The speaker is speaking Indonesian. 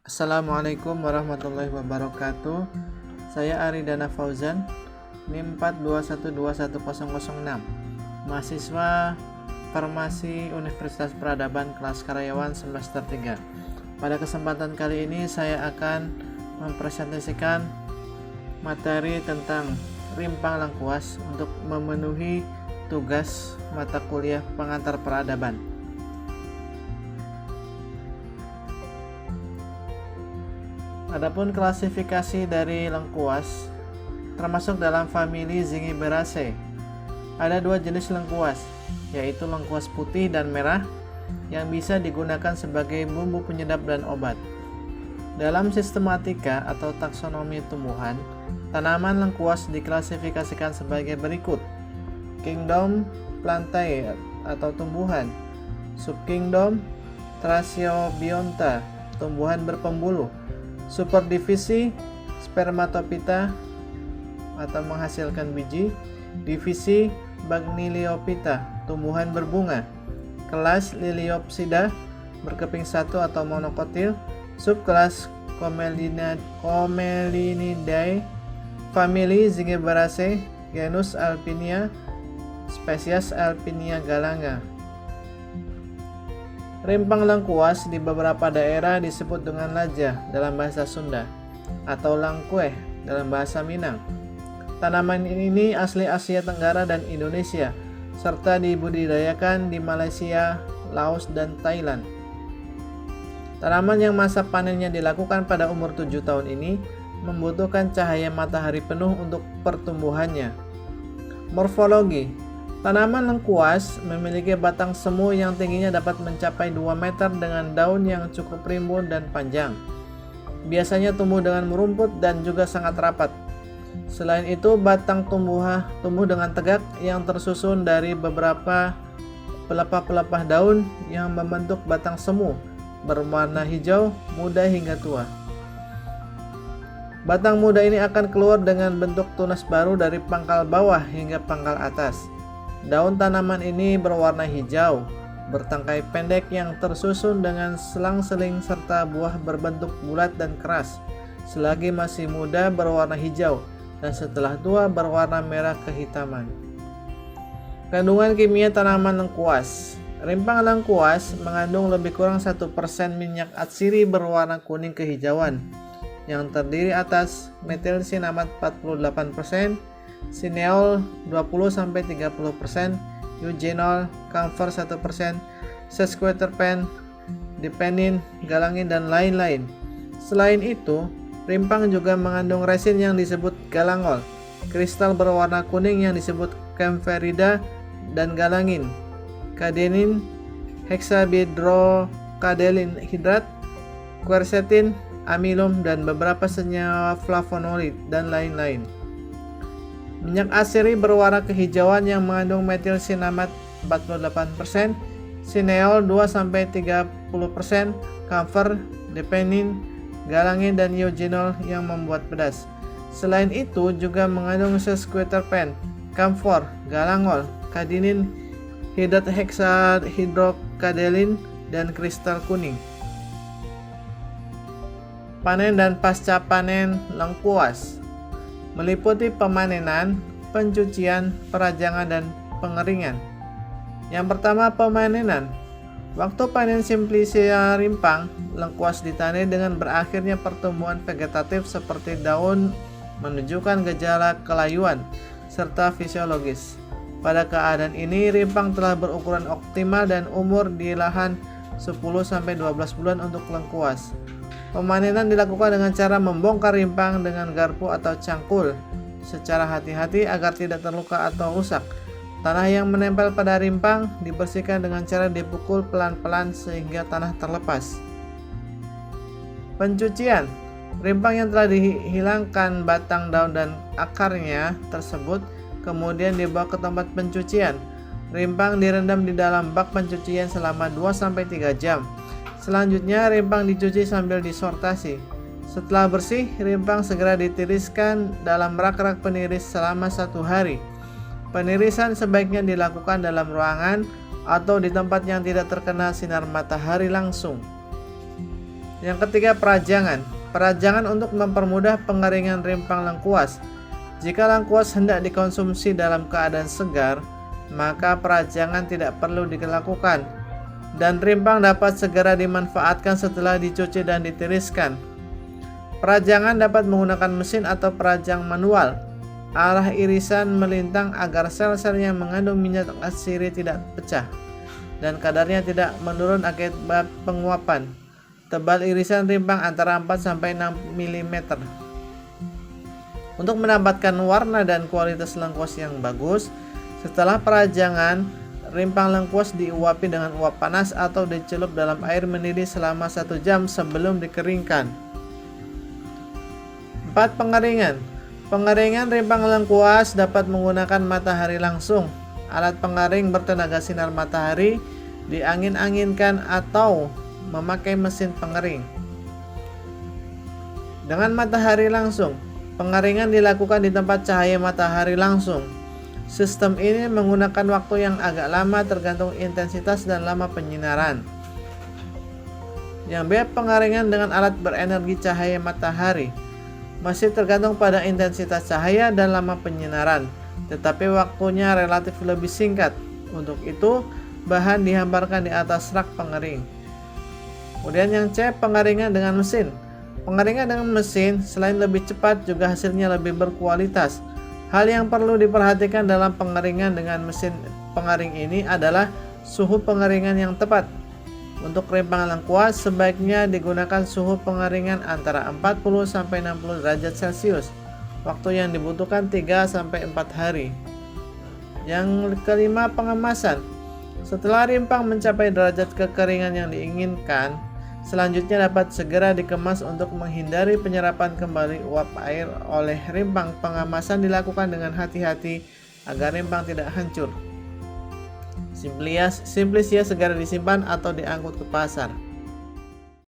Assalamualaikum warahmatullahi wabarakatuh. Saya Aridana Fauzan, NIM 421211006, mahasiswa Farmasi Universitas Peradaban kelas karyawan semester 3. Pada kesempatan kali ini saya akan mempresentasikan materi tentang rimpang lengkuas untuk memenuhi tugas mata kuliah pengantar peradaban. Adapun klasifikasi dari lengkuas termasuk dalam famili Zingiberaceae. Ada dua jenis lengkuas, yaitu lengkuas putih dan merah yang bisa digunakan sebagai bumbu penyedap dan obat. Dalam sistematika atau taksonomi tumbuhan, tanaman lengkuas diklasifikasikan sebagai berikut: Kingdom Plantae atau tumbuhan, Subkingdom Thraciobionta, tumbuhan berpembuluh, superdivisi Spermatophyta atau menghasilkan biji, divisi Bagniliophyta, tumbuhan berbunga, kelas Liliopsida, berkeping satu atau monokotil, subkelas Comelinidae, famili Zingiberaceae, genus Alpinia, spesies Alpinia galanga. Rimpang lengkuas di beberapa daerah disebut dengan laja dalam bahasa Sunda atau langkueh dalam bahasa Minang. Tanaman ini asli Asia Tenggara dan Indonesia, serta dibudidayakan di Malaysia, Laos, dan Thailand. Tanaman yang masa panennya dilakukan pada umur 7 tahun ini membutuhkan cahaya matahari penuh untuk pertumbuhannya. Morfologi: tanaman lengkuas memiliki batang semu yang tingginya dapat mencapai 2 meter dengan daun yang cukup rimbun dan panjang. Biasanya tumbuh dengan merumput dan juga sangat rapat. Selain itu, batang tumbuh dengan tegak yang tersusun dari beberapa pelepah-pelepah daun yang membentuk batang semu berwarna hijau muda hingga tua. Batang muda ini akan keluar dengan bentuk tunas baru dari pangkal bawah hingga pangkal atas. Daun tanaman ini berwarna hijau, bertangkai pendek yang tersusun dengan selang-seling serta buah berbentuk bulat dan keras. Selagi masih muda berwarna hijau dan setelah tua berwarna merah kehitaman. Kandungan kimia tanaman lengkuas. Rimpang lengkuas mengandung lebih kurang 1% minyak atsiri berwarna kuning kehijauan yang terdiri atas metilsinamat 48%, sineol 20-30%, eugenol, camphor 1%, sesquiterpen, dipenin, galangin, dan lain-lain. Selain itu, rimpang juga mengandung resin yang disebut galangol, kristal berwarna kuning yang disebut kampferida, dan galangin, kadenin, hexabidrokadelin hidrat, quercetin, amilum, dan beberapa senyawa flavonoid, dan lain-lain. Minyak atsiri berwarna kehijauan yang mengandung metilsinamat 48%, sineol 2-30%, camphor, dipenin, galangin, dan eugenol yang membuat pedas. Selain itu juga mengandung sesquiterpen, camphor, galangol, kadinin, hidrat hexahidrokadelin, dan kristal kuning. Panen dan pasca panen lengkuas meliputi pemanenan, pencucian, perajangan, dan pengeringan. Yang pertama, pemanenan. Waktu panen Simplicia rimpang lengkuas ditani dengan berakhirnya pertumbuhan vegetatif seperti daun menunjukkan gejala kelayuan serta fisiologis. Pada keadaan ini, rimpang telah berukuran optimal dan umur di lahan 10-12 bulan untuk lengkuas. Pemanenan dilakukan dengan cara membongkar rimpang dengan garpu atau cangkul secara hati-hati agar tidak terluka atau rusak. Tanah yang menempel pada rimpang dibersihkan dengan cara dipukul pelan-pelan sehingga tanah terlepas. Pencucian: rimpang yang telah dihilangkan batang, daun, dan akarnya tersebut kemudian dibawa ke tempat pencucian. Rimpang direndam di dalam bak pencucian selama 2-3 jam. Selanjutnya, rimpang dicuci sambil disortasi. Setelah bersih, rimpang segera ditiriskan dalam rak-rak peniris selama 1 hari. Penirisan sebaiknya dilakukan dalam ruangan atau di tempat yang tidak terkena sinar matahari langsung. Yang ketiga, perajangan. Perajangan untuk mempermudah pengeringan rimpang lengkuas. Jika lengkuas hendak dikonsumsi dalam keadaan segar, maka perajangan tidak perlu dilakukan dan rimpang dapat segera dimanfaatkan setelah dicuci dan ditiriskan. Perajangan dapat menggunakan mesin atau perajang manual. Arah irisan melintang agar sel-sel yang mengandung minyak atsiri tidak pecah dan kadarnya tidak menurun akibat penguapan. Tebal irisan rimpang antara 4-6 mm. Untuk mendapatkan warna dan kualitas lengkuas yang bagus, setelah perajangan, rimpang lengkuas diuapi dengan uap panas atau dicelup dalam air mendidih selama 1 jam sebelum dikeringkan. 4. Pengeringan. Pengeringan rimpang lengkuas dapat menggunakan matahari langsung. Alat pengering bertenaga sinar matahari, diangin-anginkan atau memakai mesin pengering. Dengan matahari langsung, pengeringan dilakukan di tempat cahaya matahari langsung. Sistem ini menggunakan waktu yang agak lama tergantung intensitas dan lama penyinaran. Yang B. Pengeringan dengan alat berenergi cahaya matahari. Masih tergantung pada intensitas cahaya dan lama penyinaran, tetapi waktunya relatif lebih singkat. Untuk itu, bahan dihamparkan di atas rak pengering. Kemudian yang C. Pengeringan dengan mesin. Pengeringan dengan mesin selain lebih cepat juga hasilnya lebih berkualitas. Hal yang perlu diperhatikan dalam pengeringan dengan mesin pengering ini adalah suhu pengeringan yang tepat. Untuk rimpang lengkuas sebaiknya digunakan suhu pengeringan antara 40-60 derajat Celcius. Waktu yang dibutuhkan 3-4 hari. Yang kelima, pengemasan. Setelah rimpang mencapai derajat kekeringan yang diinginkan, selanjutnya dapat segera dikemas untuk menghindari penyerapan kembali uap air oleh rimpang. Pengemasan dilakukan dengan hati-hati agar rimpang tidak hancur. Simplisia segera disimpan atau diangkut ke pasar.